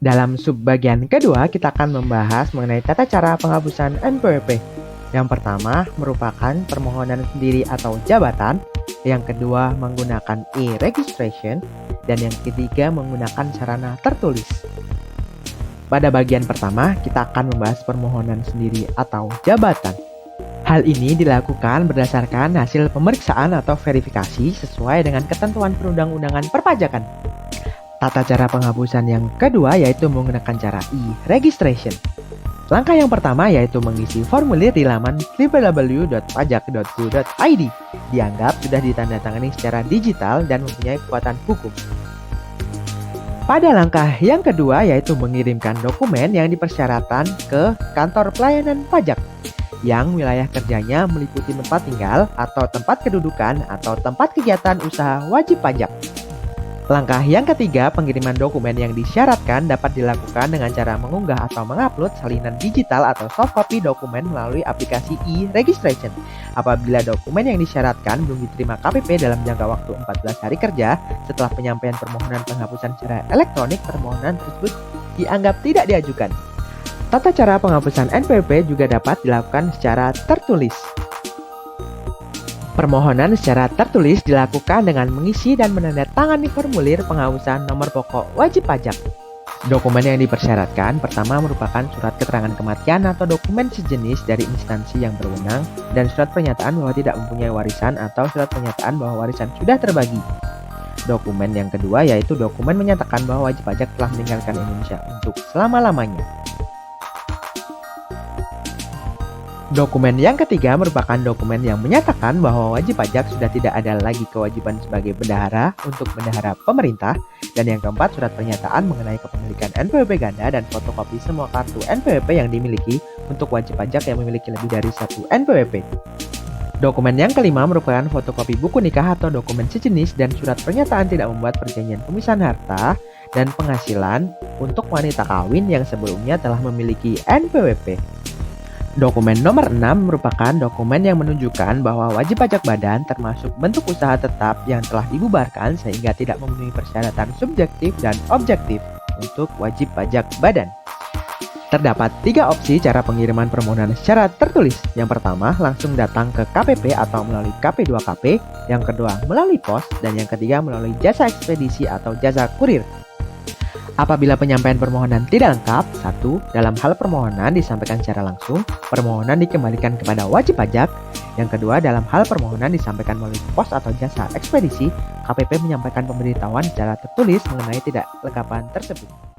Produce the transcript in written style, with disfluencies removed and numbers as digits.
Dalam subbagian kedua, kita akan membahas mengenai tata cara penghapusan NPWP. Yang pertama merupakan permohonan sendiri atau jabatan, yang kedua menggunakan e-registration, dan yang ketiga menggunakan sarana tertulis. Pada bagian pertama, kita akan membahas permohonan sendiri atau jabatan. Hal ini dilakukan berdasarkan hasil pemeriksaan atau verifikasi sesuai dengan ketentuan perundang-undangan perpajakan. Tata cara penghapusan yang kedua yaitu menggunakan cara e-registration. Langkah yang pertama yaitu mengisi formulir di laman www.pajak.go.id. Dianggap sudah ditandatangani secara digital dan mempunyai kekuatan hukum. Pada langkah yang kedua yaitu mengirimkan dokumen yang dipersyaratkan ke kantor pelayanan pajak yang wilayah kerjanya meliputi tempat tinggal atau tempat kedudukan atau tempat kegiatan usaha wajib pajak. Langkah yang ketiga, pengiriman dokumen yang disyaratkan dapat dilakukan dengan cara mengunggah atau mengupload salinan digital atau soft copy dokumen melalui aplikasi e-registration. Apabila dokumen yang disyaratkan belum diterima KPP dalam jangka waktu 14 hari kerja setelah penyampaian permohonan penghapusan secara elektronik, permohonan tersebut dianggap tidak diajukan. Tata cara penghapusan NPWP juga dapat dilakukan secara tertulis. Permohonan secara tertulis dilakukan dengan mengisi dan menandatangani formulir penghapusan nomor pokok wajib pajak. Dokumen yang dipersyaratkan pertama merupakan surat keterangan kematian atau dokumen sejenis dari instansi yang berwenang dan surat pernyataan bahwa tidak mempunyai warisan atau surat pernyataan bahwa warisan sudah terbagi. Dokumen yang kedua yaitu dokumen menyatakan bahwa wajib pajak telah meninggalkan Indonesia untuk selama-lamanya. Dokumen yang ketiga merupakan dokumen yang menyatakan bahwa wajib pajak sudah tidak ada lagi kewajiban sebagai bendahara untuk bendahara pemerintah. Dan yang keempat, surat pernyataan mengenai kepemilikan NPWP ganda dan fotokopi semua kartu NPWP yang dimiliki untuk wajib pajak yang memiliki lebih dari satu NPWP. Dokumen yang kelima merupakan fotokopi buku nikah atau dokumen sejenis dan surat pernyataan tidak membuat perjanjian pemisahan harta dan penghasilan untuk wanita kawin yang sebelumnya telah memiliki NPWP. Dokumen nomor 6 merupakan dokumen yang menunjukkan bahwa wajib pajak badan termasuk bentuk usaha tetap yang telah dibubarkan sehingga tidak memenuhi persyaratan subjektif dan objektif untuk wajib pajak badan. Terdapat 3 opsi cara pengiriman permohonan secara tertulis. Yang pertama, langsung datang ke KPP atau melalui KP2KP. Yang kedua, melalui pos. Dan yang ketiga, melalui jasa ekspedisi atau jasa kurir. Apabila penyampaian permohonan tidak lengkap, 1. Dalam hal permohonan disampaikan secara langsung, permohonan dikembalikan kepada wajib pajak. Yang kedua, dalam hal permohonan disampaikan melalui pos atau jasa ekspedisi, KPP menyampaikan pemberitahuan secara tertulis mengenai tidak lengkapan tersebut.